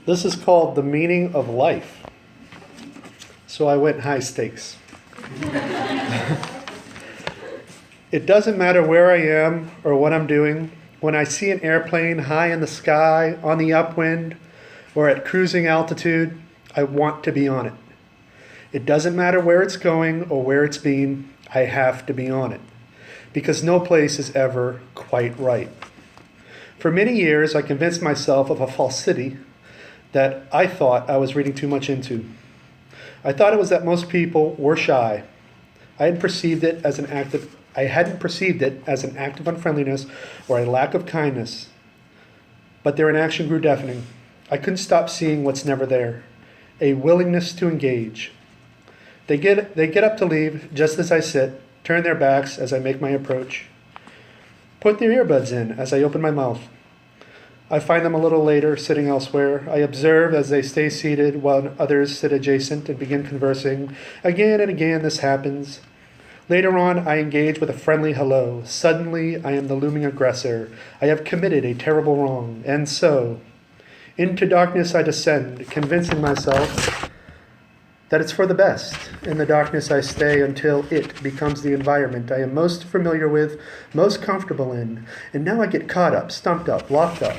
This is called the meaning of life. So I went high stakes. It doesn't matter where I am or what I'm doing. When I see an airplane high in the sky, on the upwind, or at cruising altitude, I want to be on it. It doesn't matter where it's going or where it's been, I have to be on it. Because no place is ever quite right. For many years, I convinced myself of a falsity that I thought I was reading too much into. I thought it was that most people were shy. I hadn't perceived it as an act of unfriendliness or a lack of kindness. But their inaction grew deafening. I couldn't stop seeing what's never there. A willingness to engage. They get up to leave just as I sit, turn their backs as I make my approach, put their earbuds in as I open my mouth. I find them a little later, sitting elsewhere. I observe as they stay seated while others sit adjacent and begin conversing. Again and again this happens. Later on, I engage with a friendly hello. Suddenly, I am the looming aggressor. I have committed a terrible wrong. And so, into darkness I descend, convincing myself that it's for the best. In the darkness I stay until it becomes the environment I am most familiar with, most comfortable in. And now I get caught up, stumped up, locked up.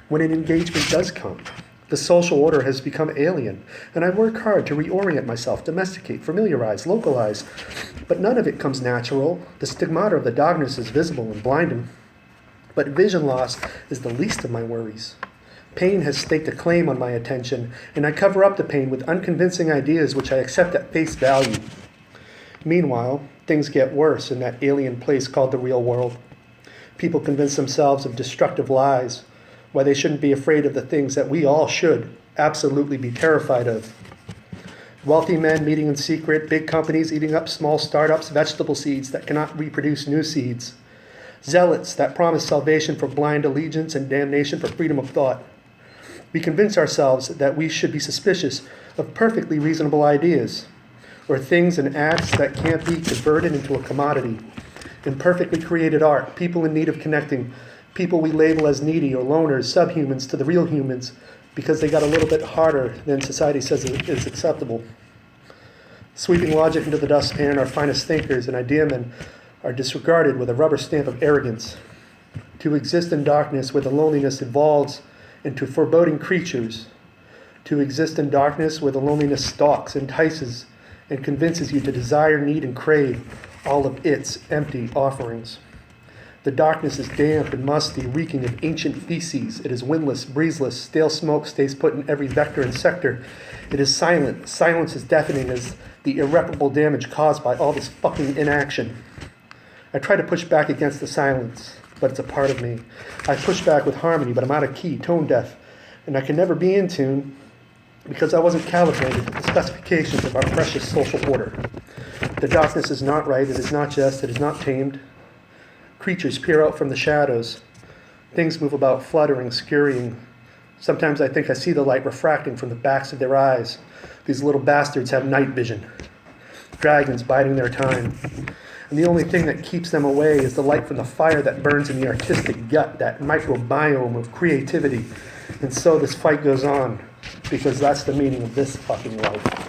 When an engagement does come, the social order has become alien, and I work hard to reorient myself, domesticate, familiarize, localize. But none of it comes natural. The stigmata of the darkness is visible and blinding. But vision loss is the least of my worries. Pain has staked a claim on my attention, and I cover up the pain with unconvincing ideas which I accept at face value. Meanwhile, things get worse in that alien place called the real world. People convince themselves of destructive lies, why they shouldn't be afraid of the things that we all should absolutely be terrified of. Wealthy men meeting in secret, big companies eating up small startups, vegetable seeds that cannot reproduce new seeds. Zealots that promise salvation for blind allegiance and damnation for freedom of thought. We convince ourselves that we should be suspicious of perfectly reasonable ideas, or things and acts that can't be converted into a commodity. Imperfectly created art, people in need of connecting, people we label as needy or loners, subhumans to the real humans, because they got a little bit harder than society says is acceptable. Sweeping logic into the dustpan, our finest thinkers and ideamen are disregarded with a rubber stamp of arrogance. To exist in darkness where the loneliness evolves into foreboding creatures. To exist in darkness where the loneliness stalks, entices, and convinces you to desire, need, and crave all of its empty offerings. The darkness is damp and musty, reeking of ancient feces. It is windless, breezeless. Stale smoke stays put in every vector and sector. It is silent. Silence is deafening as the irreparable damage caused by all this fucking inaction. I try to push back against the silence, but it's a part of me. I push back with harmony, but I'm out of key, tone deaf, and I can never be in tune because I wasn't calibrated to the specifications of our precious social order. The darkness is not right. It is not just. It is not tamed. Creatures peer out from the shadows. Things move about, fluttering, scurrying. Sometimes I think I see the light refracting from the backs of their eyes. These little bastards have night vision. Dragons biding their time. And the only thing that keeps them away is the light from the fire that burns in the artistic gut, that microbiome of creativity. And so this fight goes on, because that's the meaning of this fucking life.